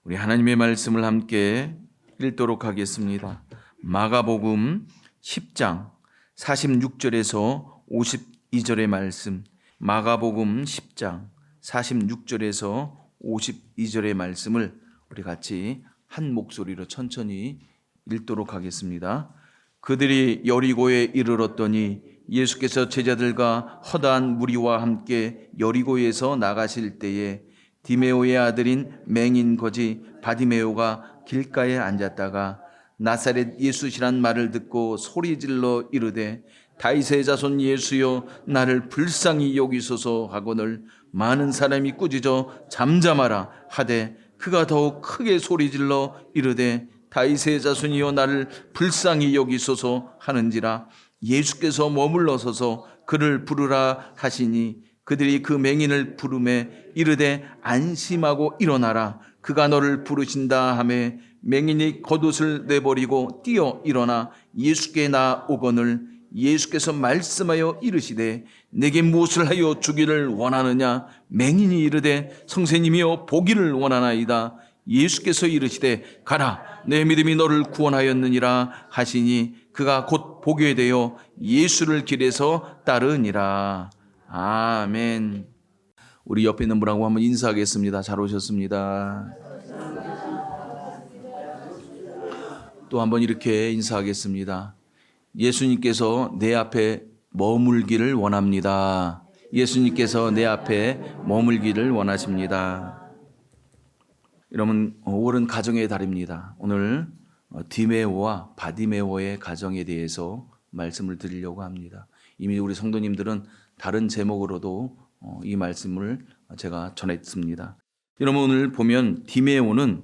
우리 하나님의 말씀을 함께 읽도록 하겠습니다. 마가복음 10장 46절에서 52절의 말씀, 마가복음 10장 46절에서 52절의 말씀을 우리 같이 한 목소리로 천천히 읽도록 하겠습니다. 그들이 여리고에 이르렀더니 예수께서 제자들과 허다한 무리와 함께 여리고에서 나가실 때에 디메오의 아들인 맹인 거지 바디메오가 길가에 앉았다가 나사렛 예수시란 말을 듣고 소리질러 이르되 다윗의 자손 예수여 나를 불쌍히 여기소서 하거늘 많은 사람이 꾸짖어 잠잠하라 하되 그가 더욱 크게 소리질러 이르되 다윗의 자손이여 나를 불쌍히 여기소서 하는지라 예수께서 머물러 서서 그를 부르라 하시니 그들이 그 맹인을 부르매 이르되 안심하고 일어나라 그가 너를 부르신다 하매 맹인이 겉옷을 내버리고 뛰어 일어나 예수께 나오거늘 예수께서 말씀하여 이르시되 내게 무엇을 하여 주기를 원하느냐 맹인이 이르되 선생님이여 보기를 원하나이다 예수께서 이르시되 가라 내 믿음이 너를 구원하였느니라 하시니 그가 곧 보게 되어 예수를 길에서 따르니라. 아멘. 우리 옆에 있는 분하고 한번 인사하겠습니다. 잘 오셨습니다. 또 한번 이렇게 인사하겠습니다. 예수님께서 내 앞에 머물기를 원합니다. 예수님께서 내 앞에 머물기를 원하십니다. 여러분, 5월은 가정의 달입니다. 오늘 디메오와 바디메오의 가정에 대해서 말씀을 드리려고 합니다. 이미 우리 성도님들은 다른 제목으로도 이 말씀을 제가 전했습니다. 여러분 오늘 보면 디메오는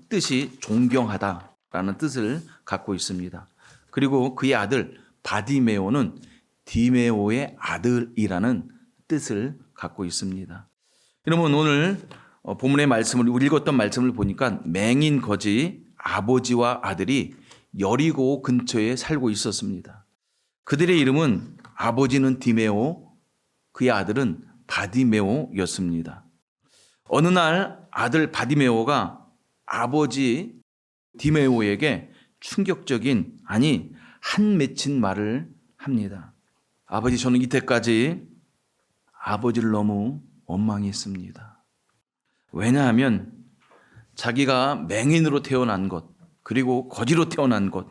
뜻이 존경하다라는 뜻을 갖고 있습니다. 그리고 그의 아들 바디메오는 디메오의 아들이라는 뜻을 갖고 있습니다. 여러분 오늘 본문의 말씀을 읽었던 말씀을 보니까 맹인 거지 아버지와 아들이 여리고 근처에 살고 있었습니다. 그들의 이름은 아버지는 디메오, 그의 아들은 바디메오였습니다. 어느 날 아들 바디메오가 아버지 디메오에게 충격적인 한 맺힌 말을 합니다. 아버지 저는 이때까지 아버지를 너무 원망했습니다. 왜냐하면 자기가 맹인으로 태어난 것 그리고 거지로 태어난 것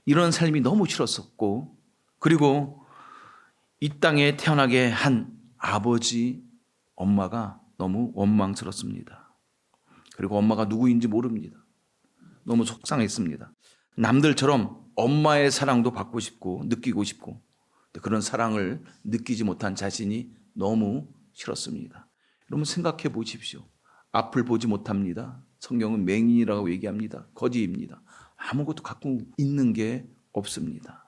이런 삶이 너무 싫었었고 그리고 이 땅에 태어나게 한 아버지, 엄마가 너무 원망스럽습니다. 그리고 엄마가 누구인지 모릅니다. 너무 속상했습니다. 남들처럼 엄마의 사랑도 받고 싶고 느끼고 싶고 그런 사랑을 느끼지 못한 자신이 너무 싫었습니다. 여러분 생각해 보십시오. 앞을 보지 못합니다. 성경은 맹인이라고 얘기합니다. 거지입니다. 아무것도 갖고 있는 게 없습니다.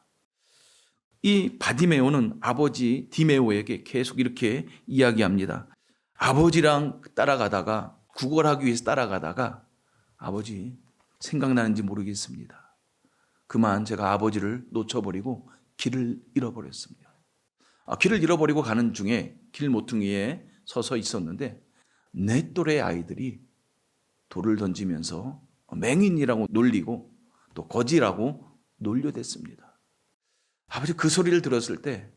이 바디메오는 아버지 디메오에게 계속 이렇게 이야기합니다. 아버지랑 따라가다가 구걸하기 위해서 따라가다가 아버지 생각나는지 모르겠습니다. 그만 제가 아버지를 놓쳐버리고 길을 잃어버렸습니다. 길을 잃어버리고 가는 중에 길 모퉁이에 서서 있었는데 내 또래 아이들이 돌을 던지면서 맹인이라고 놀리고 또 거지라고 놀려댔습니다. 아버지 그 소리를 들었을 때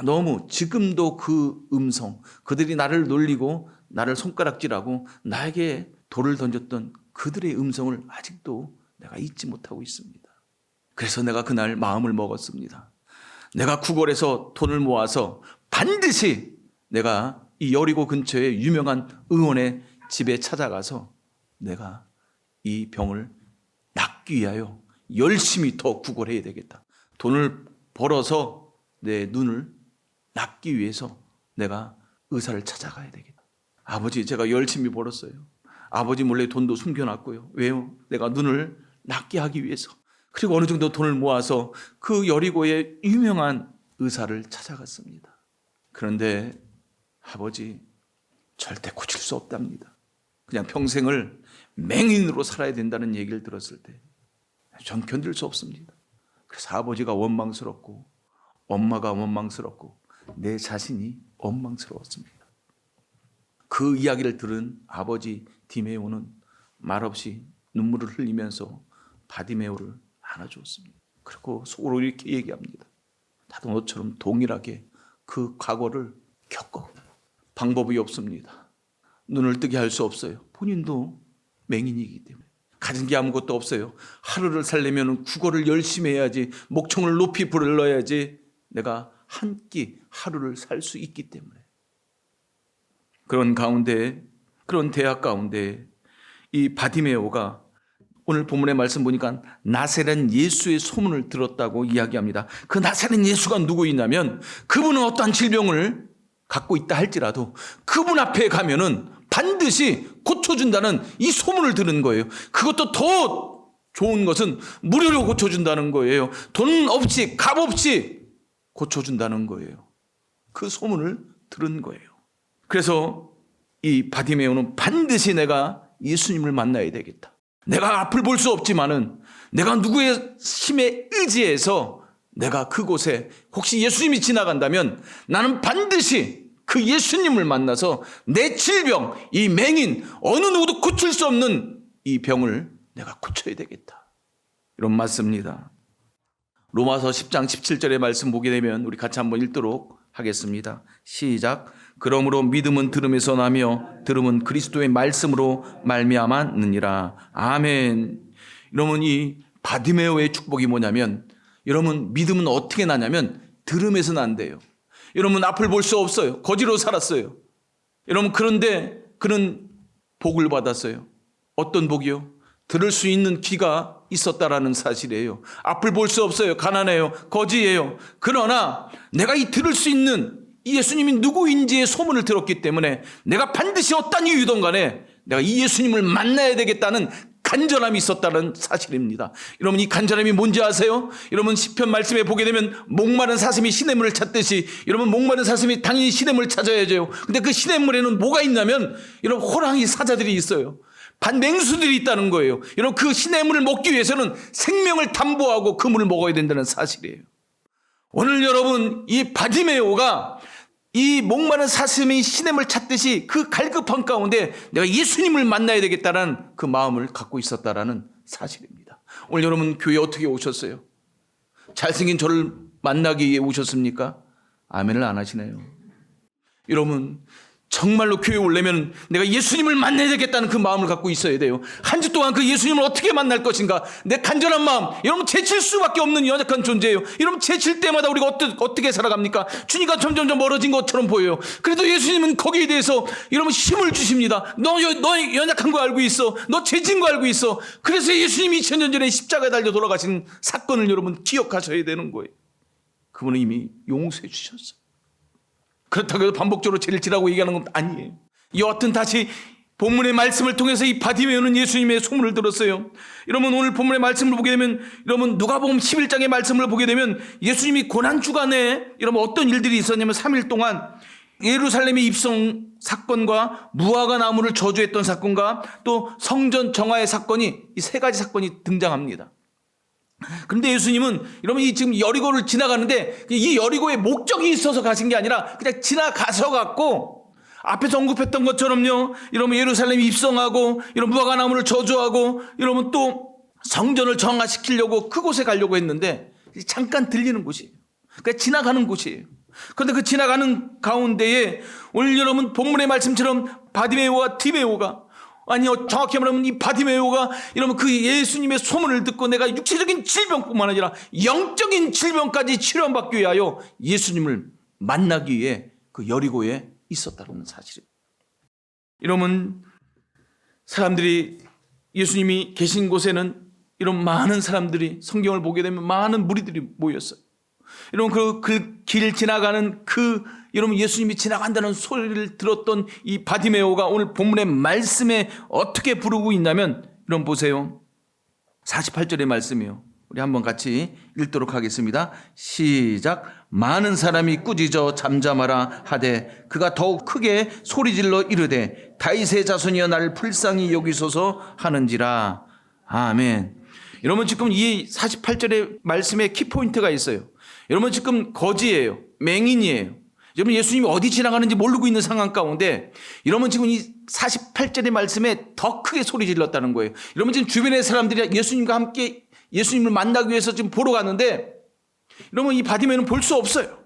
너무 지금도 그 음성 그들이 나를 놀리고 나를 손가락질하고 나에게 돌을 던졌던 그들의 음성을 아직도 내가 잊지 못하고 있습니다. 그래서 내가 그날 마음을 먹었습니다. 내가 구걸해서 돈을 모아서 반드시 내가 이 여리고 근처에 유명한 의원의 집에 찾아가서 내가 이 병을 낫기 위하여 열심히 더 구걸해야 되겠다. 돈을 벌어서 내 눈을 낫기 위해서 내가 의사를 찾아가야 되겠다. 아버지 제가 열심히 벌었어요. 아버지 몰래 돈도 숨겨놨고요. 왜요? 내가 눈을 낫게 하기 위해서. 그리고 어느 정도 돈을 모아서 그 여리고의 유명한 의사를 찾아갔습니다. 그런데 아버지 절대 고칠 수 없답니다. 그냥 평생을 맹인으로 살아야 된다는 얘기를 들었을 때 전 견딜 수 없습니다. 그래서 아버지가 원망스럽고 엄마가 원망스럽고 내 자신이 원망스러웠습니다. 그 이야기를 들은 아버지 디메오는 말없이 눈물을 흘리면서 바디메오를 안아주었습니다. 그리고 속으로 이렇게 얘기합니다. 나도 너처럼 동일하게 그 과거를 겪어. 방법이 없습니다. 눈을 뜨게 할 수 없어요. 본인도 맹인이기 때문에. 가진 게 아무것도 없어요. 하루를 살려면 국어를 열심히 해야지, 목청을 높이 불러야지 내가 한 끼 하루를 살 수 있기 때문에. 그런 가운데, 그런 대학 가운데 이 바디메오가 오늘 본문의 말씀 보니까 나사렛 예수의 소문을 들었다고 이야기합니다. 그 나사렛 예수가 누구이냐면 그분은 어떠한 질병을 갖고 있다 할지라도 그분 앞에 가면은 반드시 고쳐준다는 이 소문을 들은 거예요. 그것도 더 좋은 것은 무료로 고쳐준다는 거예요. 돈 없이 값 없이 고쳐준다는 거예요. 그 소문을 들은 거예요. 그래서 이 바디메오는 반드시 내가 예수님을 만나야 되겠다. 내가 앞을 볼 수 없지만은 내가 누구의 힘에 의지해서 내가 그곳에 혹시 예수님이 지나간다면 나는 반드시 그 예수님을 만나서 내 질병, 이 맹인, 어느 누구도 고칠 수 없는 이 병을 내가 고쳐야 되겠다. 이런 말씀입니다. 로마서 10장 17절의 말씀 보게 되면 우리 같이 한번 읽도록 하겠습니다. 시작. 그러므로 믿음은 들음에서 나며 들음은 그리스도의 말씀으로 말미암았느니라. 아멘. 여러분, 이 바디메오의 축복이 뭐냐면, 여러분, 믿음은 어떻게 나냐면 들음에서 난대요. 여러분, 앞을 볼 수 없어요. 거지로 살았어요. 여러분, 그런데 그는 복을 받았어요. 어떤 복이요? 들을 수 있는 귀가 있었다라는 사실이에요. 앞을 볼 수 없어요. 가난해요. 거지예요. 그러나 내가 이 들을 수 있는 이 예수님이 누구인지의 소문을 들었기 때문에 내가 반드시 어떤 이유든 간에 내가 이 예수님을 만나야 되겠다는 간절함이 있었다는 사실입니다. 여러분, 이 간절함이 뭔지 아세요? 여러분, 시편 말씀에 보게 되면 목마른 사슴이 시냇물을 찾듯이, 여러분, 목마른 사슴이 당연히 시냇물을 찾아야죠. 근데 그 시냇물에는 뭐가 있냐면 여러분, 호랑이 사자들이 있어요. 반맹수들이 있다는 거예요. 여러분, 그 시냇물을 먹기 위해서는 생명을 담보하고 그 물을 먹어야 된다는 사실이에요. 오늘 여러분, 이 바디메오가 이 목마른 사슴이 시냇물 찾듯이 그 갈급한 가운데 내가 예수님을 만나야 되겠다는 그 마음을 갖고 있었다라는 사실입니다. 오늘 여러분, 교회 어떻게 오셨어요? 잘생긴 저를 만나기 위해 오셨습니까? 아멘을 안 하시네요. 여러분, 정말로 교회에 오려면 내가 예수님을 만나야 되겠다는 그 마음을 갖고 있어야 돼요. 한 주 동안 그 예수님을 어떻게 만날 것인가, 내 간절한 마음. 여러분, 제칠 수밖에 없는 연약한 존재예요. 여러분, 제칠 때마다 우리가 어떻게 살아갑니까? 주님과 점점점 멀어진 것처럼 보여요. 그래도 예수님은 거기에 대해서 여러분 힘을 주십니다. 너 연약한 거 알고 있어. 너 죄진 거 알고 있어. 그래서 예수님이 2000년 전에 십자가에 달려 돌아가신 사건을 여러분 기억하셔야 되는 거예요. 그분은 이미 용서해 주셨어요. 그렇다고 해서 반복적으로 죄를 지라고 얘기하는 건 아니에요. 여하튼 다시 본문의 말씀을 통해서 이 바디메오는 예수님의 소문을 들었어요. 여러분, 오늘 본문의 말씀을 보게 되면, 여러분, 누가복음 11장의 말씀을 보게 되면 예수님이 고난주간에 여러분 어떤 일들이 있었냐면 3일 동안 예루살렘의 입성 사건과 무화과 나무를 저주했던 사건과 또 성전 정화의 사건이, 이 세 가지 사건이 등장합니다. 그런데 예수님은 여러분, 이 지금 여리고를 지나가는데 이 여리고에 목적이 있어서 가신 게 아니라 그냥 지나가서 갔고, 앞에서 언급했던 것처럼요, 여러분, 예루살렘 입성하고 여러분 무화과 나무를 저주하고 여러분 또 성전을 정화시키려고 그곳에 가려고 했는데 잠깐 들리는 곳이에요. 그러니까 지나가는 곳이에요. 그런데 그 지나가는 가운데에 오늘 여러분 본문의 말씀처럼 바디메오와 디메오가, 아니요, 정확히 말하면 이 바디메오가 여러분 그 예수님의 소문을 듣고 내가 육체적인 질병뿐만 아니라 영적인 질병까지 치료받기 위하여 예수님을 만나기 위해 그 여리고에 있었다는 사실입니다. 여러분, 사람들이 예수님이 계신 곳에는 이런 많은 사람들이, 성경을 보게 되면 많은 무리들이 모였어요. 여러분, 그 길 지나가는 여러분, 예수님이 지나간다는 소리를 들었던 이 바디메오가 오늘 본문의 말씀에 어떻게 부르고 있냐면, 여러분 보세요. 48절의 말씀이요. 우리 한번 같이 읽도록 하겠습니다. 시작. 많은 사람이 꾸짖어 잠잠하라 하되 그가 더욱 크게 소리질러 이르되 다윗의 자손이여 나를 불쌍히 여기소서 하는지라. 아멘. 여러분, 지금 이 48절의 말씀에 키포인트가 있어요. 여러분, 지금 거지예요. 맹인이에요. 여러분 예수님이 어디 지나가는지 모르고 있는 상황 가운데 이러면 지금 이 48절의 말씀에 더 크게 소리 질렀다는 거예요. 이러면 지금 주변의 사람들이 예수님과 함께 예수님을 만나기 위해서 지금 보러 갔는데 이러면 이 바디메오는 볼 수 없어요.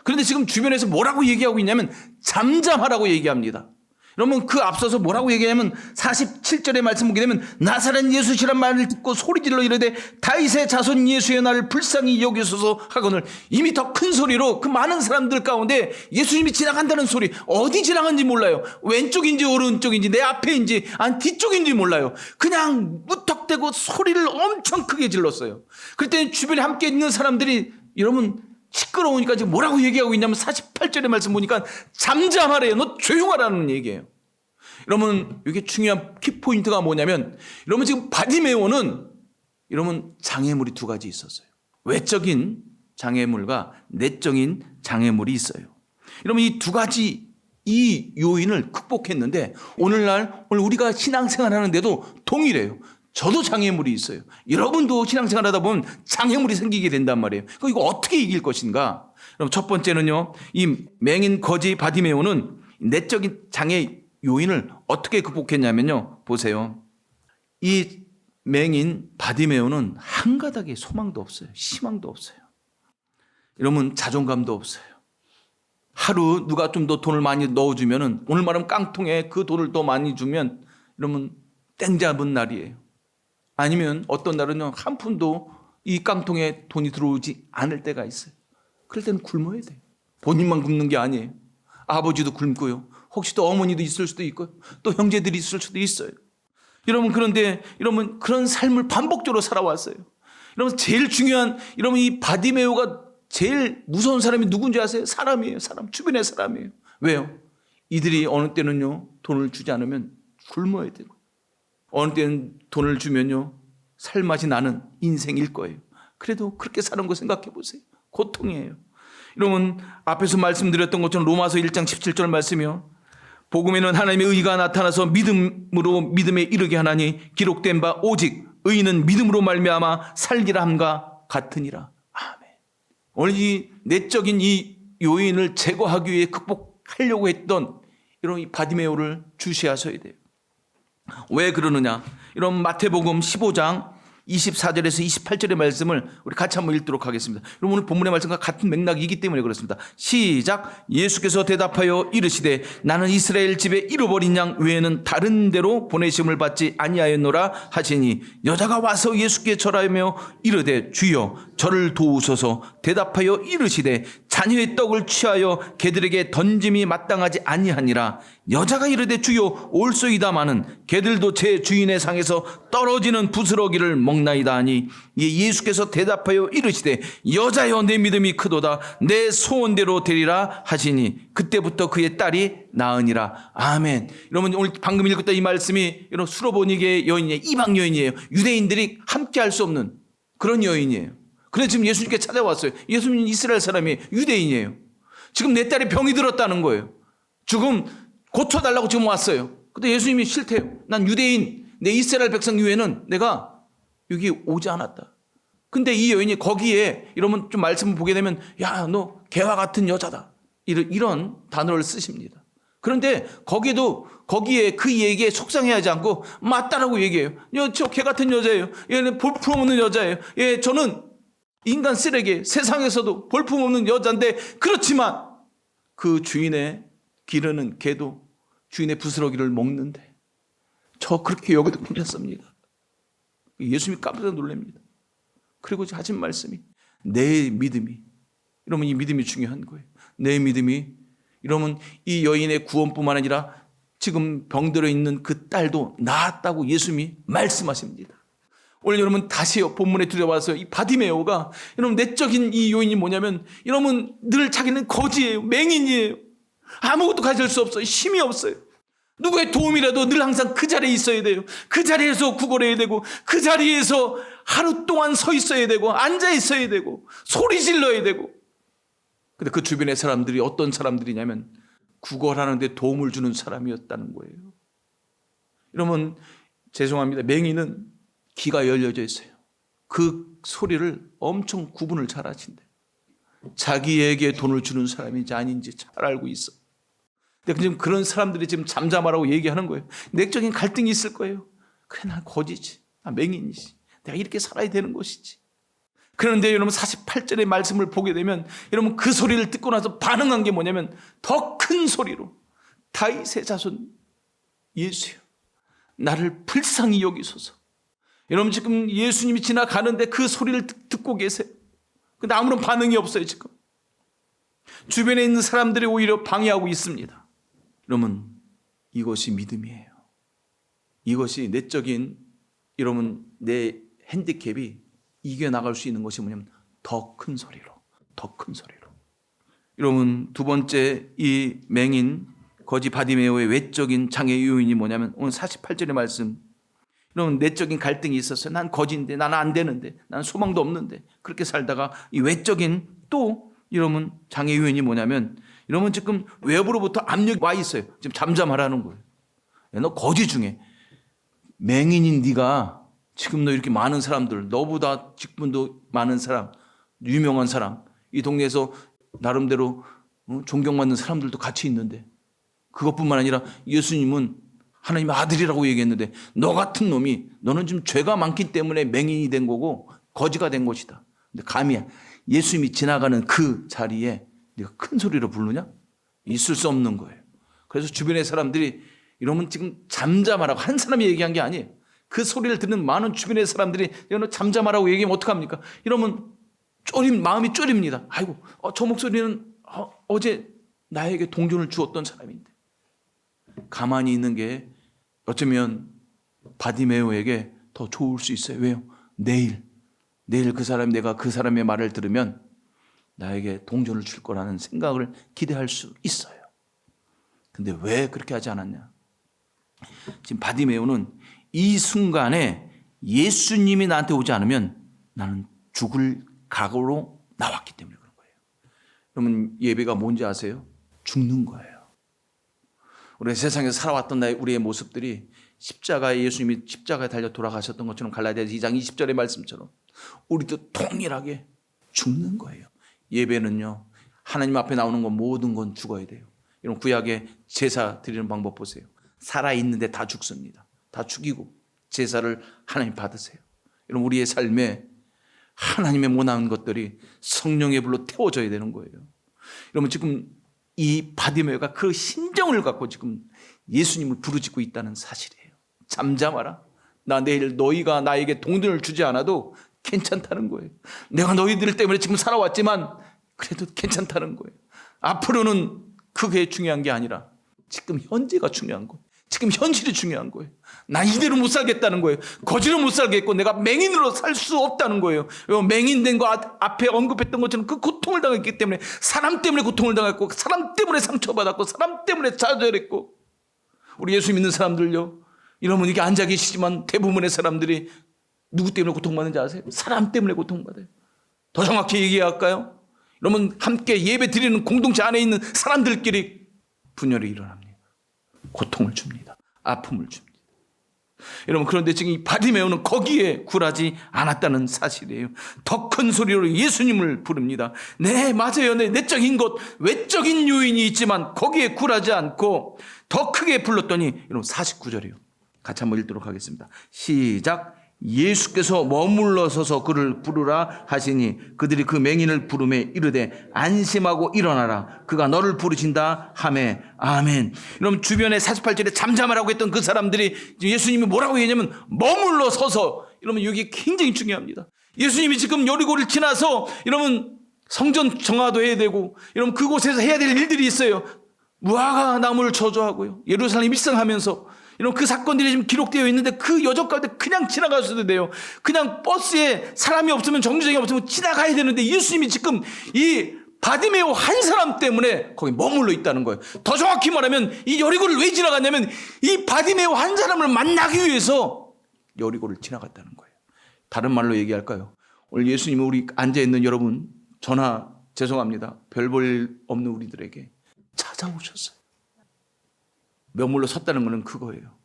그런데 지금 주변에서 뭐라고 얘기하고 있냐면 잠잠하라고 얘기합니다. 그러면 그 앞서서 뭐라고 얘기하냐면 47절의 말씀 보게 되면 나사렛 예수시란 말을 듣고 소리질러 이르되 다윗의 자손 예수의 나를 불쌍히 여기소서 하거늘 이미 더 큰 소리로 그 많은 사람들 가운데 예수님이 지나간다는 소리 어디 지나간지 몰라요. 왼쪽인지 오른쪽인지 내 앞에인지 아니 뒤쪽인지 몰라요. 그냥 무턱대고 소리를 엄청 크게 질렀어요. 그때 주변에 함께 있는 사람들이 여러분 시끄러우니까 지금 뭐라고 얘기하고 있냐면 48절의 말씀 보니까 잠잠하래요. 너 조용하라는 얘기예요. 여러분 이게 중요한 키포인트가 뭐냐면 여러분 지금 바디메오는 여러분 장애물이 두 가지 있었어요. 외적인 장애물과 내적인 장애물이 있어요. 여러분 이 두 가지 이 요인을 극복했는데 오늘 우리가 신앙생활 하는데도 동일해요. 저도 장애물이 있어요. 여러분도 신앙생활 하다 보면 장애물이 생기게 된단 말이에요. 그럼 이거 어떻게 이길 것인가? 그럼 첫 번째는요. 이 맹인 거지 바디메오는 내적인 장애 요인을 어떻게 극복했냐면요. 보세요. 이 맹인 바디메오는 한 가닥의 소망도 없어요. 희망도 없어요. 이러면 자존감도 없어요. 하루 누가 좀 더 돈을 많이 넣어주면은 오늘 말하면 깡통에 그 돈을 더 많이 주면 이러면 땡 잡은 날이에요. 아니면 어떤 날은요 한 푼도 이 깡통에 돈이 들어오지 않을 때가 있어요. 그럴 때는 굶어야 돼요. 본인만 굶는 게 아니에요. 아버지도 굶고요. 혹시 또 어머니도 있을 수도 있고요. 또 형제들이 있을 수도 있어요. 여러분 그런데 여러분 그런 삶을 반복적으로 살아왔어요. 여러분 제일 중요한 여러분 이 바디메오가 제일 무서운 사람이 누군지 아세요? 사람이에요. 사람 주변의 사람이에요. 왜요? 이들이 어느 때는요 돈을 주지 않으면 굶어야 되고 어느 때는 돈을 주면요 살맛이 나는 인생일 거예요. 그래도 그렇게 사는 거 생각해 보세요. 고통이에요. 여러분 앞에서 말씀드렸던 것처럼 로마서 1장 17절 말씀이요. 복음에는 하나님의 의가 나타나서 믿음으로 믿음에 이르게 하나니 기록된 바 오직 의인은 믿음으로 말미암아 살리라 함과 같으니라. 아멘. 오늘 이 내적인 이 요인을 제거하기 위해 극복하려고 했던 이런 이 바디메오를 주시하셔야 돼요. 왜 그러느냐? 이런 마태복음 15장 24절에서 28절의 말씀을 우리 같이 한번 읽도록 하겠습니다. 여러분 오늘 본문의 말씀과 같은 맥락이기 때문에 그렇습니다. 시작. 예수께서 대답하여 이르시되 나는 이스라엘 집에 잃어버린 양 외에는 다른 데로 보내심을 받지 아니하였노라 하시니 여자가 와서 예수께 절하며 이르되 주여 저를 도우소서. 대답하여 이르시되 자녀의 떡을 취하여 개들에게 던짐이 마땅하지 아니하니라. 여자가 이르되 주여 올소이다마는 개들도 제 주인의 상에서 떨어지는 부스러기를 먹나이다 하니 예수께서 대답하여 이르시되 여자여 내 믿음이 크도다 내 소원대로 되리라 하시니 그때부터 그의 딸이 나으니라. 아멘. 여러분 오늘 방금 읽었던 이 말씀이 여러분 수로보니게의 여인이에요. 이방 여인이에요. 유대인들이 함께 할 수 없는 그런 여인이에요. 그래서 지금 예수님께 찾아왔어요. 예수님은 이스라엘 사람이에요. 유대인이에요. 지금 내 딸이 병이 들었다는 거예요. 지금 고쳐달라고 지금 왔어요. 근데 예수님이 싫대요. 난 유대인, 내 이스라엘 백성 이외에는 내가 여기 오지 않았다. 근데 이 여인이 거기에 이러면 좀 말씀을 보게 되면 야, 너 개와 같은 여자다. 이런 단어를 쓰십니다. 그런데 거기에 그 얘기에 속상해하지 않고 맞다라고 얘기해요. 저 개 같은 여자예요. 얘는 볼품없는 여자예요. 예, 저는 인간 쓰레기, 세상에서도 볼품없는 여자인데 그렇지만 그 주인의 기르는 개도 주인의 부스러기를 먹는데 저 그렇게 여기도 괜찮습니다. 예수님이 깜짝 놀랍니다. 그리고 하신 말씀이 내 믿음이, 이러면 이 믿음이 중요한 거예요. 내 믿음이, 이러면 이 여인의 구원뿐만 아니라 지금 병들어 있는 그 딸도 나았다고 예수님이 말씀하십니다. 오늘 여러분 다시요 본문에 들어와서 이 바디메오가 여러분 내적인 이 요인이 뭐냐면 여러분 늘 자기는 거지예요. 맹인이에요. 아무것도 가질 수 없어요. 힘이 없어요. 누구의 도움이라도 늘 항상 그 자리에 있어야 돼요. 그 자리에서 구걸해야 되고 그 자리에서 하루 동안 서 있어야 되고 앉아 있어야 되고 소리 질러야 되고. 근데 그 주변의 사람들이 어떤 사람들이냐면 구걸하는데 도움을 주는 사람이었다는 거예요. 여러분 죄송합니다. 맹인은 귀가 열려져 있어요. 그 소리를 엄청 구분을 잘 하신대요. 자기에게 돈을 주는 사람인지 아닌지 잘 알고 있어. 근데 지금 그런 사람들이 지금 잠잠하라고 얘기하는 거예요. 내적인 갈등이 있을 거예요. 그래, 난 거지지, 난 맹인이지, 내가 이렇게 살아야 되는 것이지. 그런데 여러분 48절의 말씀을 보게 되면 여러분 그 소리를 듣고 나서 반응한 게 뭐냐면 더 큰 소리로 다윗의 자손 예수여, 나를 불쌍히 여기소서. 여러분 지금 예수님이 지나가는데 그 소리를 듣고 계세요. 근데 아무런 반응이 없어요. 지금 주변에 있는 사람들이 오히려 방해하고 있습니다. 여러분 이것이 믿음이에요. 이것이 내적인 여러분 내 핸디캡이 이겨나갈 수 있는 것이 뭐냐면 더 큰 소리로, 더 큰 소리로. 여러분 두 번째 이 맹인 거지 바디메오의 외적인 장애 요인이 뭐냐면 오늘 48절의 말씀, 여러분 내적인 갈등이 있었어요. 난 거지인데, 나는 안 되는데, 나는 소망도 없는데, 그렇게 살다가 이 외적인 또 여러분 장애 요인이 뭐냐면 여러분 지금 외부로부터 압력이 와 있어요. 지금 잠잠하라는 거예요. 야, 너 거지 중에 맹인인 네가 지금 너 이렇게 많은 사람들, 너보다 직분도 많은 사람, 유명한 사람, 이 동네에서 나름대로 존경받는 사람들도 같이 있는데, 그것뿐만 아니라 예수님은 하나님의 아들이라고 얘기했는데 너 같은 놈이, 너는 지금 죄가 많기 때문에 맹인이 된 거고 거지가 된 것이다. 근데 감히 예수님이 지나가는 그 자리에 네가 큰 소리로 부르냐? 있을 수 없는 거예요. 그래서 주변의 사람들이 이러면 지금 잠잠하라고, 한 사람이 얘기한 게 아니에요. 그 소리를 듣는 많은 주변의 사람들이 이러면 잠잠하라고 얘기하면 어떡합니까? 이러면 마음이 쫄입니다. 아이고, 저 목소리는 어제 나에게 동전을 주었던 사람인데. 가만히 있는 게 어쩌면 바디메오에게 더 좋을 수 있어요. 왜요? 내일 내가 그 사람의 말을 들으면 나에게 동전을 줄 거라는 생각을 기대할 수 있어요. 근데 왜 그렇게 하지 않았냐? 지금 바디메오는 이 순간에 예수님이 나한테 오지 않으면 나는 죽을 각오로 나왔기 때문에 그런 거예요. 여러분 예배가 뭔지 아세요? 죽는 거예요. 우리 세상에서 살아왔던 우리의 모습들이 예수님이 십자가에 달려 돌아가셨던 것처럼 갈라디아서 2장 20절의 말씀처럼 우리도 동일하게 죽는 거예요. 예배는요, 하나님 앞에 나오는 건 모든 건 죽어야 돼요. 이런 구약의 제사 드리는 방법 보세요. 살아있는데 다 죽습니다. 다 죽이고 제사를 하나님 받으세요. 이런 우리의 삶에 하나님의 원하는 것들이 성령의 불로 태워져야 되는 거예요. 여러분 지금 이 바디메오가 그 심정을 갖고 지금 예수님을 부르짖고 있다는 사실이에요. 잠잠하라. 나 내일 너희가 나에게 동전을 주지 않아도 괜찮다는 거예요. 내가 너희들 때문에 지금 살아왔지만 그래도 괜찮다는 거예요. 앞으로는 그게 중요한 게 아니라 지금 현재가 중요한 거예요. 지금 현실이 중요한 거예요. 나 이대로 못 살겠다는 거예요. 거지로 못 살겠고 내가 맹인으로 살 수 없다는 거예요. 맹인된 거 앞에 언급했던 것처럼 그 고통을 당했기 때문에, 사람 때문에 고통을 당했고, 사람 때문에 상처받았고, 사람 때문에 좌절했고. 우리 예수 믿는 사람들요, 이러면 이게 앉아 계시지만 대부분의 사람들이 누구 때문에 고통받는지 아세요? 사람 때문에 고통받아요. 더 정확히 얘기할까요? 여러분 함께 예배 드리는 공동체 안에 있는 사람들끼리 분열이 일어납니다. 고통을 줍니다. 아픔을 줍니다. 여러분 그런데 지금 이 바디메오는 거기에 굴하지 않았다는 사실이에요. 더 큰 소리로 예수님을 부릅니다. 네, 맞아요. 네, 내적인 것, 외적인 요인이 있지만 거기에 굴하지 않고 더 크게 불렀더니, 여러분 49절이에요. 같이 한번 읽도록 하겠습니다. 시작. 예수께서 머물러 서서 그를 부르라 하시니 그들이 그 맹인을 부르매 이르되 안심하고 일어나라, 그가 너를 부르신다 하매. 아멘. 여러분 주변에 48절에 잠잠하라고 했던 그 사람들이 예수님이 뭐라고 했냐면 머물러 서서. 여러분 여기 굉장히 중요합니다. 예수님이 지금 여리고를 지나서 여러분 성전 정화도 해야 되고, 여러분 그곳에서 해야 될 일들이 있어요. 무화과 나무를 저주하고요, 예루살렘 입성하면서 이런 그 사건들이 지금 기록되어 있는데 그 여정 가운데 그냥 지나가셔도 돼요. 그냥 버스에 사람이 없으면, 정류장이 없으면 지나가야 되는데 예수님이 지금 이 바디메오 한 사람 때문에 거기 머물러 있다는 거예요. 더 정확히 말하면 이 여리고를 왜 지나갔냐면 이 바디메오 한 사람을 만나기 위해서 여리고를 지나갔다는 거예요. 다른 말로 얘기할까요? 오늘 예수님은 우리 앉아있는 여러분, 저나 죄송합니다, 별 볼 없는 우리들에게 찾아오셨어요. 머물러 섰다는 것은 그거예요.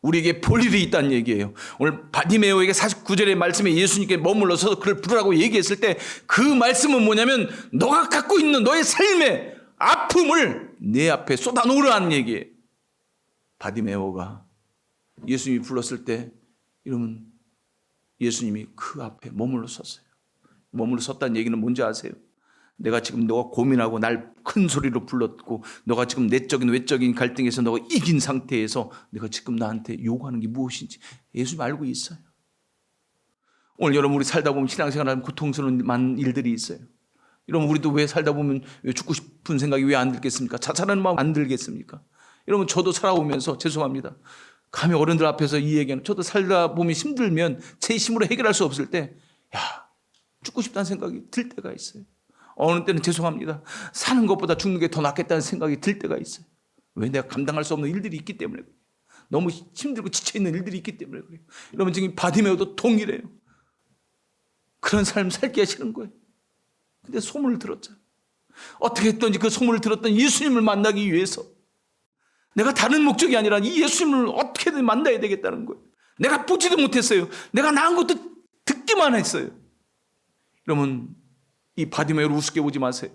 우리에게 볼 일이 있다는 얘기예요. 오늘 바디메오에게 49절의 말씀에 예수님께 머물러서 그를 부르라고 얘기했을 때 그 말씀은 뭐냐면 너가 갖고 있는 너의 삶의 아픔을 내 앞에 쏟아놓으라는 얘기예요. 바디메오가 예수님이 불렀을 때 이러면 예수님이 그 앞에 머물러 섰어요. 머물러 섰다는 얘기는 뭔지 아세요? 내가 지금 너가 고민하고 날 큰 소리로 불렀고 너가 지금 내적인 외적인 갈등에서 너가 이긴 상태에서 내가 지금 나한테 요구하는 게 무엇인지 예수님 알고 있어요. 오늘 여러분 우리 살다 보면 신앙생활하면 고통스러운 많은 일들이 있어요. 여러분 우리도 왜 살다 보면 왜 죽고 싶은 생각이 왜 안 들겠습니까? 자살하는 마음 안 들겠습니까? 여러분 저도 살아오면서 죄송합니다. 감히 어른들 앞에서 이 얘기는 저도 살다 보면 힘들면 제 힘으로 해결할 수 없을 때 죽고 싶다는 생각이 들 때가 있어요. 어느 때는 죄송합니다. 사는 것보다 죽는 게 더 낫겠다는 생각이 들 때가 있어요. 왜? 내가 감당할 수 없는 일들이 있기 때문에 그래요. 너무 힘들고 지쳐있는 일들이 있기 때문에 그래요. 여러분 지금 바디메오도 동일해요. 그런 삶 살기가 싫은 거예요. 근데 소문을 들었잖아요. 어떻게 했든지 그 소문을 들었던 예수님을 만나기 위해서 내가 다른 목적이 아니라 이 예수님을 어떻게든 만나야 되겠다는 거예요. 내가 보지도 못했어요. 내가 나은 것도 듣기만 했어요. 여러분 이 바디메오를 우습게 보지 마세요.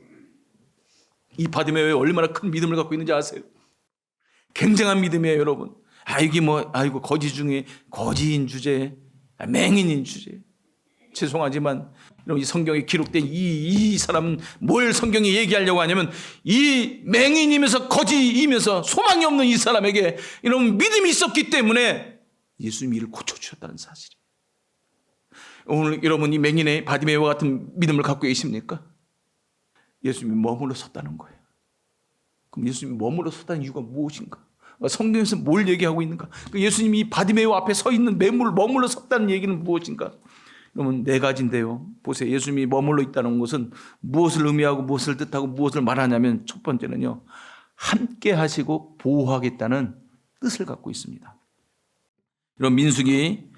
이 바디메오에 얼마나 큰 믿음을 갖고 있는지 아세요? 굉장한 믿음이에요, 여러분. 이게 아이고 거지 중에 거지인 주제, 맹인인 주제. 죄송하지만 여러분 이 성경에 기록된 이 사람은 뭘 성경이 얘기하려고 하냐면 이 맹인이면서 거지이면서 소망이 없는 이 사람에게 이런 믿음이 있었기 때문에 예수님이 이를 고쳐주셨다는 사실이에요. 오늘 여러분 이 맹인의 바디메오와 같은 믿음을 갖고 계십니까? 예수님이 머물러 섰다는 거예요. 그럼 예수님이 머물러 섰다는 이유가 무엇인가? 성경에서 뭘 얘기하고 있는가? 예수님이 바디메오 앞에 서 있는 머물러 섰다는 얘기는 무엇인가? 여러분 네 가지인데요. 보세요. 예수님이 머물러 있다는 것은 무엇을 의미하고 무엇을 뜻하고 무엇을 말하냐면 첫 번째는요. 함께 하시고 보호하겠다는 뜻을 갖고 있습니다. 여러분 민수기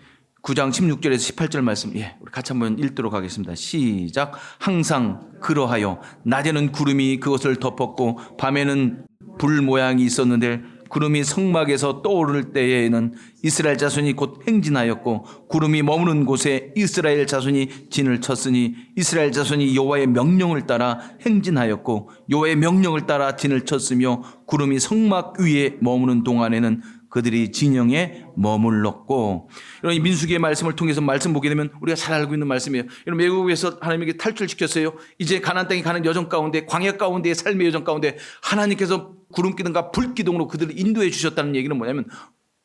9장 16절에서 18절 말씀 우리 같이 한번 읽도록 하겠습니다. 시작. 항상 그러하여 낮에는 구름이 그것을 덮었고 밤에는 불 모양이 있었는데 구름이 성막에서 떠오를 때에는 이스라엘 자손이 곧 행진하였고 구름이 머무는 곳에 이스라엘 자손이 진을 쳤으니 이스라엘 자손이 여호와의 명령을 따라 행진하였고 여호와의 명령을 따라 진을 쳤으며 구름이 성막 위에 머무는 동안에는 그들이 진영에 머물렀고. 여러분 이 민수기의 말씀을 통해서 말씀 보게 되면 우리가 잘 알고 있는 말씀이에요. 여러분 외국에서 하나님에게 탈출시켰어요. 이제 가나안 땅에 가는 여정 가운데 광야 가운데의 삶의 여정 가운데 하나님께서 구름 기둥과 불 기둥으로 그들을 인도해 주셨다는 얘기는 뭐냐면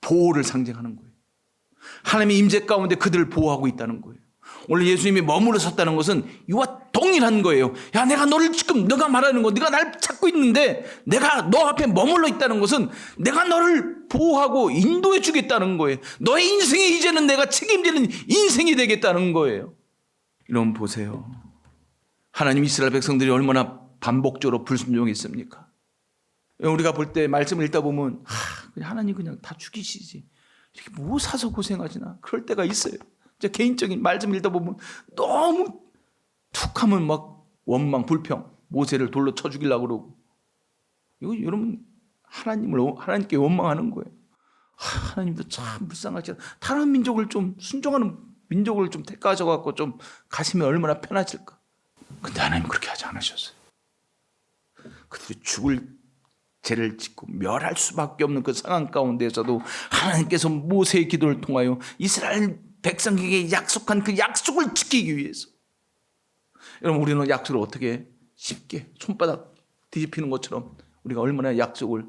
보호를 상징하는 거예요. 하나님의 임재 가운데 그들을 보호하고 있다는 거예요. 오늘 예수님이 머물러 섰다는 것은 이와 동일한 거예요. 내가 너를 지금 너가 말하는 거 네가 날 찾고 있는데 내가 너 앞에 머물러 있다는 것은 내가 너를 보호하고 인도해 주겠다는 거예요. 너의 인생이 이제는 내가 책임지는 인생이 되겠다는 거예요. 여러분 보세요. 하나님 이스라엘 백성들이 얼마나 반복적으로 불순종했습니까? 우리가 볼 때 말씀을 읽다 보면 하나님 그냥 다 죽이시지 이렇게 뭐 사서 고생하지나 그럴 때가 있어요. 제 개인적인 말씀 읽다 보면 너무 툭하면 막 원망 불평 모세를 돌로 쳐 죽이려고 그러고 이거 여러분 하나님께 원망하는 거예요. 하나님도 참 불쌍하지 다른 민족을 좀 순종하는 민족을 좀 택하셔갖고 좀 가시면 얼마나 편하실까. 근데 하나님 그렇게 하지 않으셨어요. 그들이 죽을 죄를 짓고 멸할 수밖에 없는 그 상황 가운데서도 하나님께서 모세의 기도를 통하여 이스라엘 백성에게 약속한 그 약속을 지키기 위해서. 여러분 우리는 약속을 어떻게 쉽게 손바닥 뒤집히는 것처럼 우리가 얼마나 약속을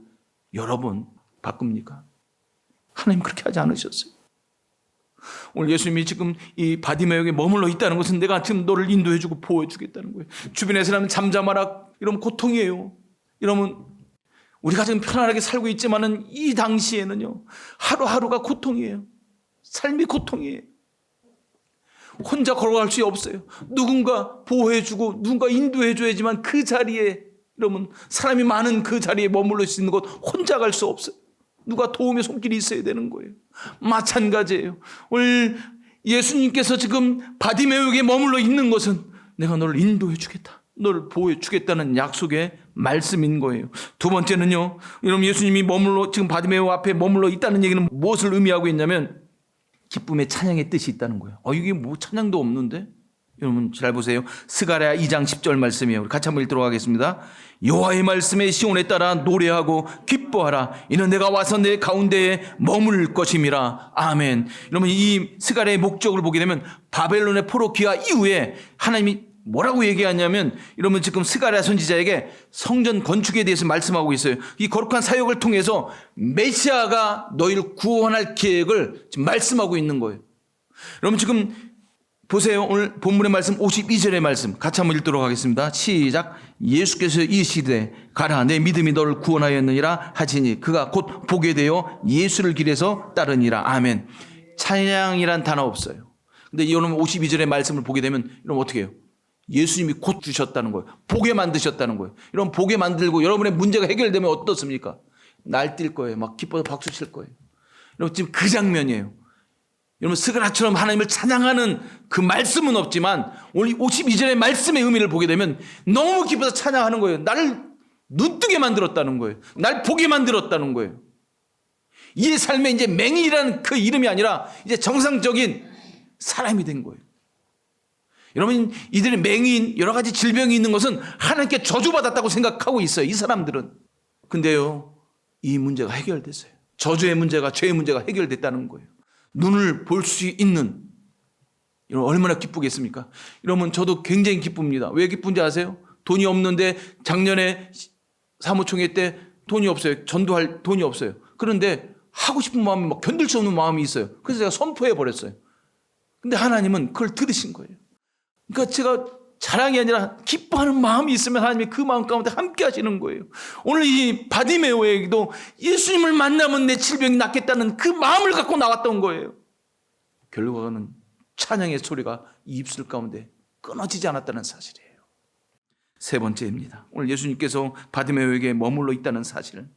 여러 번 바꿉니까? 하나님 그렇게 하지 않으셨어요. 오늘 예수님이 지금 이 바디메오에게 머물러 있다는 것은 내가 지금 너를 인도해주고 보호해주겠다는 거예요. 주변의 사람은 잠잠하라 이러면 고통이에요. 이러면 우리가 지금 편안하게 살고 있지만은 이 당시에는요 하루하루가 고통이에요. 삶이 고통이에요. 혼자 걸어갈 수 없어요. 누군가 보호해주고 누군가 인도해줘야지만 그 자리에 이러면 사람이 많은 그 자리에 머물러 있는 곳 혼자 갈 수 없어요. 누가 도움의 손길이 있어야 되는 거예요. 마찬가지예요. 오늘 예수님께서 지금 바디메오에게 머물러 있는 것은 내가 너를 인도해 주겠다. 너를 보호해 주겠다는 약속의 말씀인 거예요. 두 번째는요, 여러분 예수님이 지금 바디메오 앞에 머물러 있다는 얘기는 무엇을 의미하고 있냐면 기쁨의 찬양의 뜻이 있다는 거예요. 이게 뭐 찬양도 없는데? 여러분 잘 보세요. 스가랴 2장 10절 말씀이에요. 우리 같이 한번 읽도록 하겠습니다. 여호와의 말씀에 시온에 따라 노래하고 기뻐하라. 이는 내가 와서 내 가운데에 머물 것임이라. 아멘. 여러분 이 스가랴의 목적을 보게 되면 바벨론의 포로 귀화 이후에 하나님이 뭐라고 얘기하냐면 여러분 지금 스가랴 선지자에게 성전 건축에 대해서 말씀하고 있어요. 이 거룩한 사역을 통해서 메시아가 너희를 구원할 계획을 지금 말씀하고 있는 거예요. 여러분 지금 보세요. 오늘 본문의 말씀 52절의 말씀 같이 한번 읽도록 하겠습니다. 시작. 예수께서 이르시되 가라 내 믿음이 너를 구원하였느니라 하시니 그가 곧 보게 되어 예수를 길에서 따르니라. 아멘. 찬양이란 단어 없어요. 근데 여러분 52절의 말씀을 보게 되면 여러분 어떻게 해요? 예수님이 곧 주셨다는 거예요. 보게 만드셨다는 거예요. 여러분 보게 만들고 여러분의 문제가 해결되면 어떻습니까? 날뛸 거예요. 막 기뻐서 박수 칠 거예요. 여러분 지금 그 장면이에요. 여러분 스가랴처럼 하나님을 찬양하는 그 말씀은 없지만 오늘 52절의 말씀의 의미를 보게 되면 너무 기뻐서 찬양하는 거예요. 나를 눈뜨게 만들었다는 거예요. 날 보게 만들었다는 거예요. 이 삶에 이제 맹인이라는 그 이름이 아니라 이제 정상적인 사람이 된 거예요. 여러분 이들의 맹인 여러 가지 질병이 있는 것은 하나님께 저주받았다고 생각하고 있어요. 이 사람들은. 근데요 이 문제가 해결됐어요. 저주의 문제가 죄의 문제가 해결됐다는 거예요. 눈을 볼 수 있는 여러분 얼마나 기쁘겠습니까? 여러분 저도 굉장히 기쁩니다. 왜 기쁜지 아세요? 돈이 없는데 작년에 사무총회 때 돈이 없어요. 전도할 돈이 없어요. 그런데 하고 싶은 마음이 막 견딜 수 없는 마음이 있어요. 그래서 제가 선포해 버렸어요. 근데 하나님은 그걸 들으신 거예요. 그러니까 제가 자랑이 아니라 기뻐하는 마음이 있으면 하나님이 그 마음 가운데 함께 하시는 거예요. 오늘 이 바디메오에게도 예수님을 만나면 내 질병이 낫겠다는 그 마음을 갖고 나왔던 거예요. 결과는 찬양의 소리가 이 입술 가운데 끊어지지 않았다는 사실이에요. 세 번째입니다. 오늘 예수님께서 바디메오에게 머물러 있다는 사실.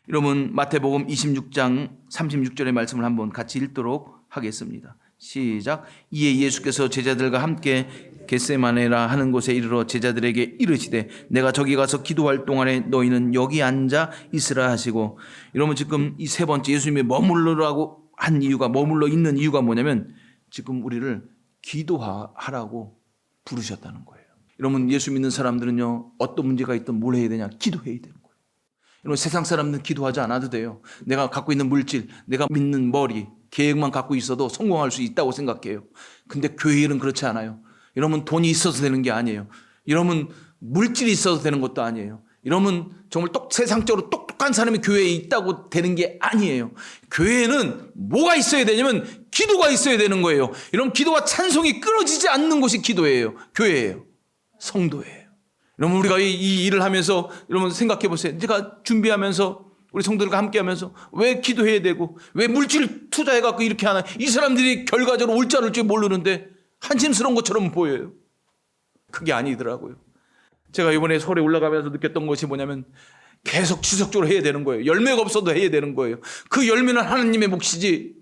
여러분 마태복음 26장 36절의 말씀을 한번 같이 읽도록 하겠습니다. 시작. 이에 예수께서 제자들과 함께 겟세마네라 하는 곳에 이르러 제자들에게 이르시되 내가 저기 가서 기도할 동안에 너희는 여기 앉아 있으라 하시고. 여러분 지금 이 세 번째 예수님이 머물러라고 한 이유가 머물러 있는 이유가 뭐냐면 지금 우리를 기도하라고 부르셨다는 거예요. 여러분 예수 믿는 사람들은요 어떤 문제가 있든 뭘 해야 되냐? 기도해야 되는 거예요. 여러분 세상 사람들은 기도하지 않아도 돼요. 내가 갖고 있는 물질, 내가 믿는 머리, 계획만 갖고 있어도 성공할 수 있다고 생각해요. 근데 교회는 그렇지 않아요. 여러분 돈이 있어서 되는 게 아니에요. 여러분 물질이 있어서 되는 것도 아니에요. 여러분 정말 세상적으로 똑똑한 사람이 교회에 있다고 되는 게 아니에요. 교회에는 뭐가 있어야 되냐면 기도가 있어야 되는 거예요. 여러분 기도와 찬송이 끊어지지 않는 곳이 기도예요. 교회예요. 성도예요. 여러분 우리가 이 일을 하면서 여러분 생각해 보세요. 제가 준비하면서 우리 성도들과 함께 하면서 왜 기도해야 되고 왜 물질 투자해갖고 이렇게 하나. 이 사람들이 결과적으로 옳지 않을지 모르는데 한심스러운 것처럼 보여요. 그게 아니더라고요. 제가 이번에 서울에 올라가면서 느꼈던 것이 뭐냐면 계속 지속적으로 해야 되는 거예요. 열매가 없어도 해야 되는 거예요. 그 열매는 하나님의 몫이지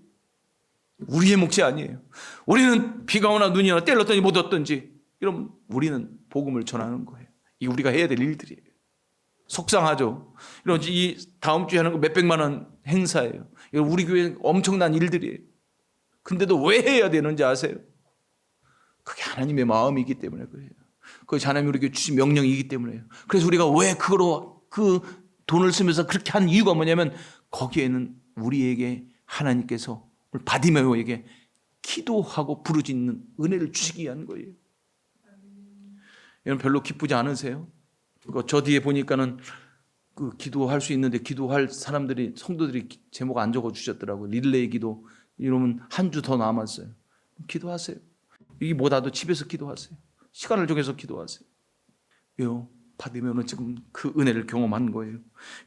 우리의 몫이 아니에요. 우리는 비가 오나 눈이 오나 때를 얻든지 못 얻든지 여러분 우리는 복음을 전하는 거예요. 이게 우리가 해야 될 일들이에요. 속상하죠. 이런 이 다음 주에 하는 거 몇백만 원 행사예요. 우리 교회 엄청난 일들이에요. 근데도 왜 해야 되는지 아세요? 그게 하나님의 마음이기 때문에 그래요. 그것이 하나님이 우리에게 주신 명령이기 때문에요. 그래서 우리가 왜 그거로 그 돈을 쓰면서 그렇게 하는 이유가 뭐냐면 거기에는 우리에게 하나님께서 바디메오에게 기도하고 부르짖는 은혜를 주시기 위한 거예요. 여러분 별로 기쁘지 않으세요? 저 뒤에 보니까는 그 기도할 수 있는데 기도할 사람들이 성도들이 제목 안 적어 주셨더라고요. 릴레이 기도. 이러면 한 주 더 남았어요. 기도하세요. 이게 뭐다도 집에서 기도하세요. 시간을 정해서 기도하세요. 왜요? 바디메오는 지금 그 은혜를 경험하는 거예요.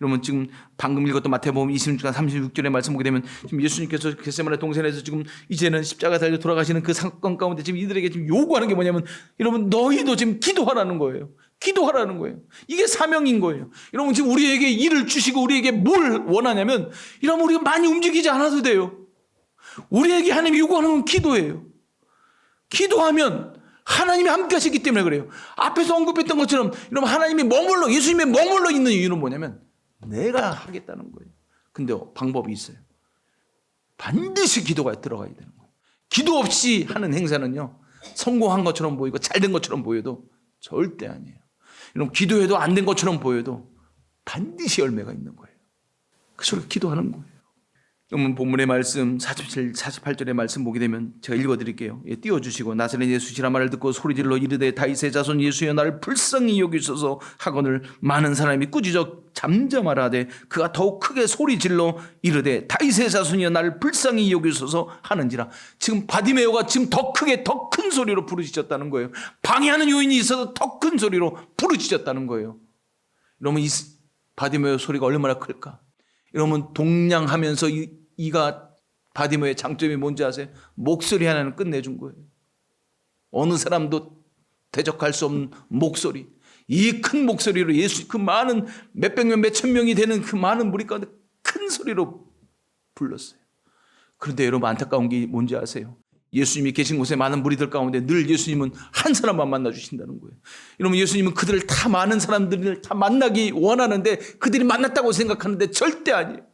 여러분 지금 방금 읽었던 마태복음 26장 36절의 말씀 보게 되면 지금 예수님께서 겟세마네 동산에서 지금 이제는 십자가 달려 돌아가시는 그 사건 가운데 지금 이들에게 지금 요구하는 게 뭐냐면 여러분 너희도 지금 기도하라는 거예요. 기도하라는 거예요. 이게 사명인 거예요. 여러분 지금 우리에게 일을 주시고 우리에게 뭘 원하냐면 이러면 우리가 많이 움직이지 않아도 돼요. 우리에게 하나님이 요구하는 건 기도예요. 기도하면 하나님이 함께 하시기 때문에 그래요. 앞에서 언급했던 것처럼 여러분 하나님이 예수님이 머물러 있는 이유는 뭐냐면 내가 하겠다는 거예요. 근데 방법이 있어요. 반드시 기도가 들어가야 되는 거예요. 기도 없이 하는 행사는요, 성공한 것처럼 보이고 잘된 것처럼 보여도 절대 아니에요. 여러분 기도해도 안 된 것처럼 보여도 반드시 열매가 있는 거예요. 그래서 기도하는 거예요. 여러분 본문의 말씀 48절의 말씀 보게 되면 제가 읽어드릴게요. 예, 띄워주시고 나사렛 예수시라 말을 듣고 소리질러 이르되 다윗의 자손 예수여 나를 불쌍히 여기소서 하거늘 많은 사람이 꾸짖어 잠잠하라 하되 그가 더욱 크게 소리질러 이르되 다윗의 자손이여 나를 불쌍히 여기소서 하는지라. 지금 바디메오가 지금 더 크게 더 큰 소리로 부르짖었다는 거예요. 방해하는 요인이 있어서 더 큰 소리로 부르짖었다는 거예요. 여러분 이 바디메오 소리가 얼마나 클까? 여러분 동냥하면서 이가 바디메오의 장점이 뭔지 아세요? 목소리 하나는 끝내준 거예요. 어느 사람도 대적할 수 없는 목소리. 이 큰 목소리로 예수 그 많은 몇백 명 몇천 명이 되는 그 많은 무리 가운데 큰 소리로 불렀어요. 그런데 여러분 안타까운 게 뭔지 아세요? 예수님이 계신 곳에 많은 무리들 가운데 늘 예수님은 한 사람만 만나주신다는 거예요. 여러분 예수님은 그들을 다 많은 사람들을 다 만나기 원하는데 그들이 만났다고 생각하는데 절대 아니에요.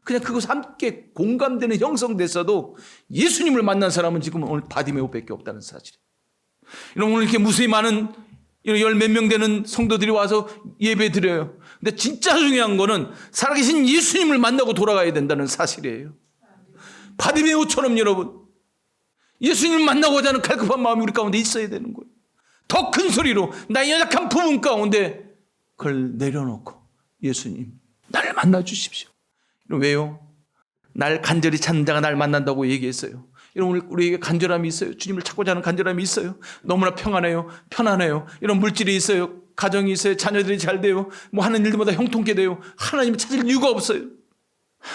그냥 그것을 함께 공감되는 형성됐어도 예수님을 만난 사람은 지금 오늘 바디메오밖에 없다는 사실이에요. 여러분 오늘 이렇게 무수히 많은 열 몇 명 되는 성도들이 와서 예배 드려요. 근데 진짜 중요한 거는 살아계신 예수님을 만나고 돌아가야 된다는 사실이에요. 바디메오처럼 여러분 예수님을 만나고자 하는 갈급한 마음이 우리 가운데 있어야 되는 거예요. 더 큰 소리로 나의 연약한 부분 가운데 그걸 내려놓고 예수님 나를 만나 주십시오. 왜요? 날 간절히 찾는 자가 날 만난다고 얘기했어요. 여러분 우리에게 간절함이 있어요. 주님을 찾고자 하는 간절함이 있어요. 너무나 평안해요. 편안해요. 이런 물질이 있어요. 가정이 있어요. 자녀들이 잘 돼요. 뭐 하는 일들마다 형통케 돼요. 하나님을 찾을 이유가 없어요.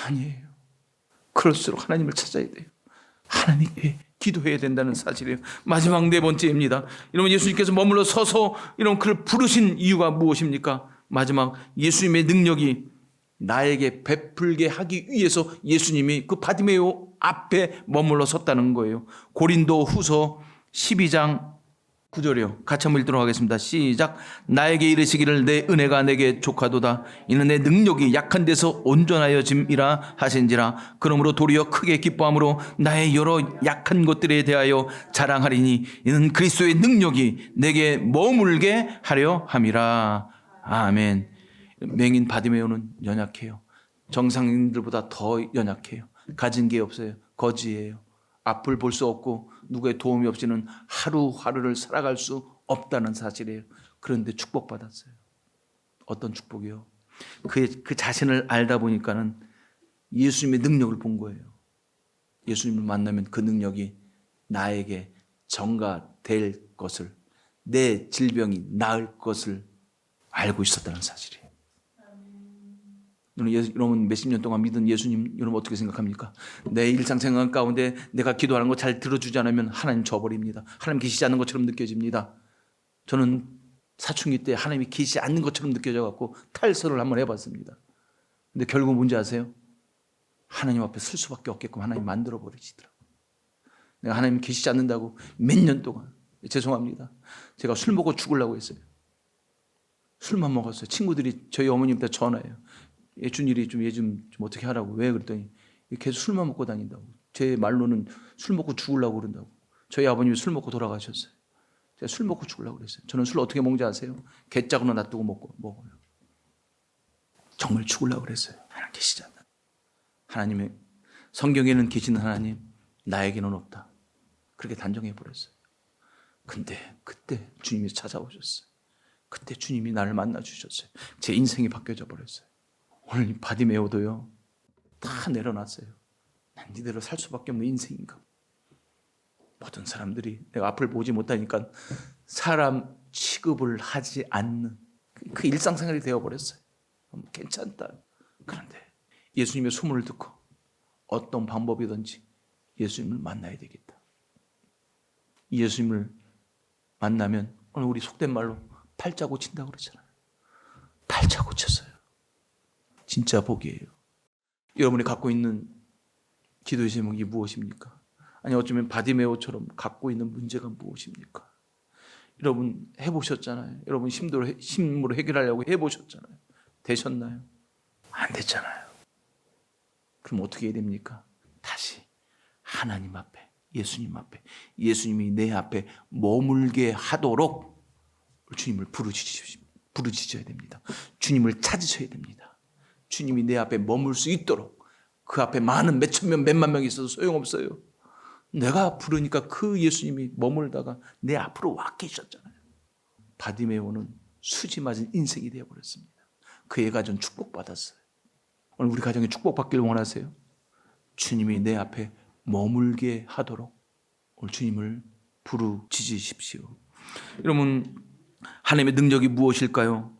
아니에요. 그럴수록 하나님을 찾아야 돼요. 하나님께 기도해야 된다는 사실이에요. 마지막 네 번째입니다. 여러분 예수님께서 머물러 서서 이런 그를 부르신 이유가 무엇입니까? 마지막 예수님의 능력이 나에게 베풀게 하기 위해서 예수님이 그 바디메오 앞에 머물러 섰다는 거예요. 고린도 후서 12장 9절이요. 같이 한번 읽도록 하겠습니다. 시작. 나에게 이르시기를 내 은혜가 내게 족하도다. 이는 내 능력이 약한 데서 온전하여짐이라 하신지라. 그러므로 도리어 크게 기뻐함으로 나의 여러 약한 것들에 대하여 자랑하리니 이는 그리스도의 능력이 내게 머물게 하려 함이라. 아멘. 맹인 바디메오는 연약해요. 정상인들보다 더 연약해요. 가진 게 없어요. 거지예요. 앞을 볼 수 없고 누구의 도움이 없이는 하루하루를 살아갈 수 없다는 사실이에요. 그런데 축복받았어요. 어떤 축복이요? 그 자신을 알다 보니까는 예수님의 능력을 본 거예요. 예수님을 만나면 그 능력이 나에게 전가될 것을, 내 질병이 나을 것을 알고 있었다는 사실이에요. 여러분 몇십 년 동안 믿은 예수님 여러분 어떻게 생각합니까? 내 일상생활 가운데 내가 기도하는 거 잘 들어주지 않으면 하나님 저버립니다. 하나님 계시지 않는 것처럼 느껴집니다. 저는 사춘기 때 하나님이 계시지 않는 것처럼 느껴져갖고 탈설을 한번 해봤습니다. 근데 결국 뭔지 아세요? 하나님 앞에 쓸 수밖에 없게끔 하나님 만들어버리시더라고요. 내가 하나님 계시지 않는다고 몇 년 동안 죄송합니다. 제가 술 먹고 죽으려고 했어요. 술만 먹었어요. 친구들이 저희 어머님한테 전화해요. 준일이 얘 좀 어떻게 하라고. 왜? 그랬더니 계속 술만 먹고 다닌다고. 제 말로는 술 먹고 죽으려고 그런다고. 저희 아버님이 술 먹고 돌아가셨어요. 제가 술 먹고 죽으려고 그랬어요. 저는 술 어떻게 먹는지 아세요? 게짝으로 놔두고 먹어요. 정말 죽으려고 그랬어요. 하나님 계시지 않나. 하나님의 성경에는 계시는 하나님, 나에게는 없다. 그렇게 단정해 버렸어요. 근데 그때 주님이 찾아오셨어요. 그때 주님이 나를 만나 주셨어요. 제 인생이 바뀌어져 버렸어요. 오늘 이 바디메오도요. 다 내려놨어요. 난 이대로 살 수밖에 없는 인생인가. 모든 사람들이 내가 앞을 보지 못하니까 사람 취급을 하지 않는 그 일상생활이 되어버렸어요. 괜찮다. 그런데 예수님의 소문을 듣고 어떤 방법이든지 예수님을 만나야 되겠다. 예수님을 만나면 오늘 우리 속된 말로 팔자 고친다고 그러잖아요. 팔자 고쳤어요. 진짜 복이에요. 여러분이 갖고 있는 기도의 제목이 무엇입니까? 아니 어쩌면 바디메오처럼 갖고 있는 문제가 무엇입니까? 여러분 해보셨잖아요. 여러분 힘으로 해결하려고 해보셨잖아요. 되셨나요? 안 됐잖아요. 그럼 어떻게 해야 됩니까? 다시 하나님 앞에, 예수님 앞에, 예수님이 내 앞에 머물게 하도록 주님을 부르짖어야 됩니다. 주님을 찾으셔야 됩니다. 주님이 내 앞에 머물 수 있도록. 그 앞에 많은 몇천 명, 몇만 명이 있어도 소용없어요. 내가 부르니까 그 예수님이 머물다가 내 앞으로 와 계셨잖아요. 바디메오는 수지 맞은 인생이 되어버렸습니다. 그의 가정 축복받았어요. 오늘 우리 가정에 축복받기를 원하세요? 주님이 내 앞에 머물게 하도록 오늘 주님을 부르짖으십시오. 여러분, 하나님의 능력이 무엇일까요?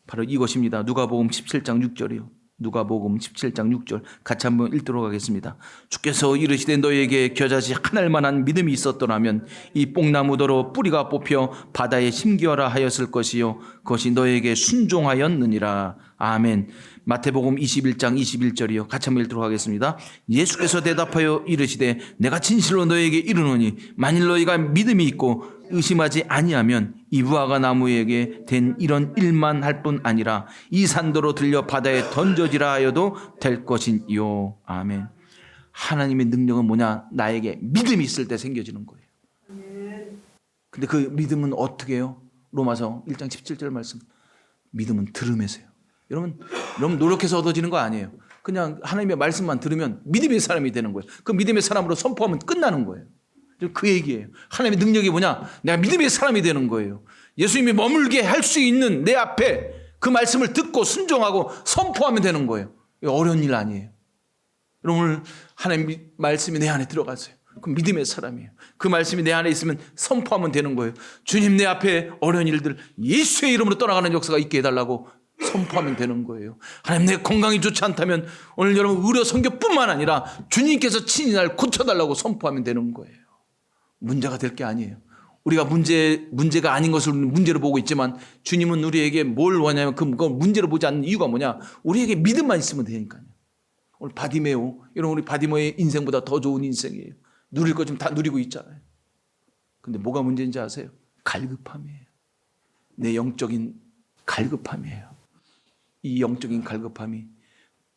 바로 이것입니다. 누가복음 17장 6절이요. 누가복음 17장 6절 같이 한번 읽도록 하겠습니다. 주께서 이르시되 너에게 겨자씨 한 알만한 믿음이 있었더라면 이 뽕나무더러 뿌리가 뽑혀 바다에 심기어라 하였을 것이요 그것이 너에게 순종하였느니라. 아멘. 마태복음 21장 21절이요. 같이 한번 읽도록 하겠습니다. 예수께서 대답하여 이르시되 내가 진실로 너에게 이르노니 만일 너희가 믿음이 있고 의심하지 아니하면 이 무화과 나무에게 된 이런 일만 할 뿐 아니라 이 산도로 들려 바다에 던져지라 하여도 될 것이요. 아멘. 하나님의 능력은 뭐냐? 나에게 믿음이 있을 때 생겨지는 거예요. 근데 그 믿음은 어떻게 해요? 로마서 1장 17절 말씀. 믿음은 들음에서요. 여러분 노력해서 얻어지는 거 아니에요. 그냥 하나님의 말씀만 들으면 믿음의 사람이 되는 거예요. 그 믿음의 사람으로 선포하면 끝나는 거예요. 그 얘기예요. 하나님의 능력이 뭐냐? 내가 믿음의 사람이 되는 거예요. 예수님이 머물게 할 수 있는 내 앞에 그 말씀을 듣고 순종하고 선포하면 되는 거예요. 어려운 일 아니에요. 여러분 하나님 말씀이 내 안에 들어가세요. 그 믿음의 사람이에요. 그 말씀이 내 안에 있으면 선포하면 되는 거예요. 주님 내 앞에 어려운 일들 예수의 이름으로 떠나가는 역사가 있게 해달라고 선포하면 되는 거예요. 하나님 내 건강이 좋지 않다면 오늘 여러분 의료 선교뿐만 아니라 주님께서 친히 날 고쳐달라고 선포하면 되는 거예요. 문제가 될 게 아니에요. 우리가 문제가 아닌 것을 문제로 보고 있지만 주님은 우리에게 뭘 원하냐면 그걸 문제로 보지 않는 이유가 뭐냐? 우리에게 믿음만 있으면 되니까요. 오늘 바디메오, 여러분 우리 바디메오의 인생보다 더 좋은 인생이에요. 누릴 것 좀 다 누리고 있잖아요. 근데 뭐가 문제인지 아세요? 갈급함이에요. 내 영적인 갈급함이에요. 이 영적인 갈급함이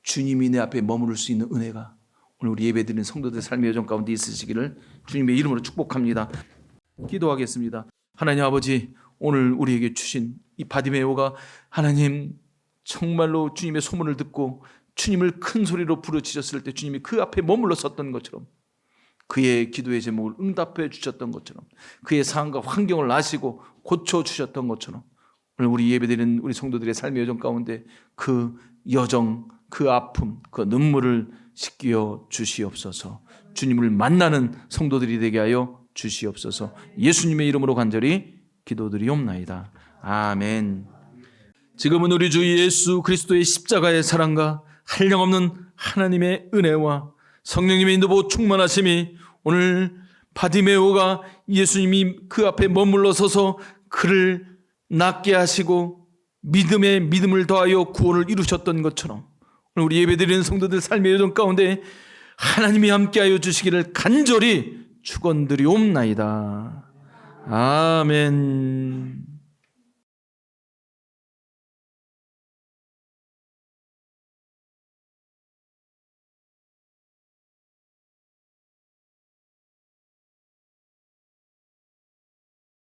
주님이 내 앞에 머무를 수 있는 은혜가 오늘 우리 예배드리는 성도들 삶의 여정 가운데 있으시기를 주님의 이름으로 축복합니다. 기도하겠습니다. 하나님 아버지, 오늘 우리에게 주신 이 바디메오가 하나님 정말로 주님의 소문을 듣고 주님을 큰 소리로 부르짖었을 때 주님이 그 앞에 머물러 섰던 것처럼 그의 기도의 제목을 응답해 주셨던 것처럼 그의 상황과 환경을 아시고 고쳐주셨던 것처럼 오늘 우리 예배드리는 우리 성도들의 삶의 여정 가운데 그 여정, 그 아픔, 그 눈물을 씻겨 주시옵소서. 주님을 만나는 성도들이 되게 하여 주시옵소서. 예수님의 이름으로 간절히 기도드리옵나이다. 아멘. 지금은 우리 주 예수 그리스도의 십자가의 사랑과 한량없는 하나님의 은혜와 성령님의 인도보 충만하심이 오늘 바디메오가 예수님이 그 앞에 머물러 서서 그를 낫게 하시고 믿음을 더하여 구원을 이루셨던 것처럼 오늘 우리 예배드리는 성도들 삶의 여정 가운데 하나님이 함께하여 주시기를 간절히 축원드리옵나이다. 아멘.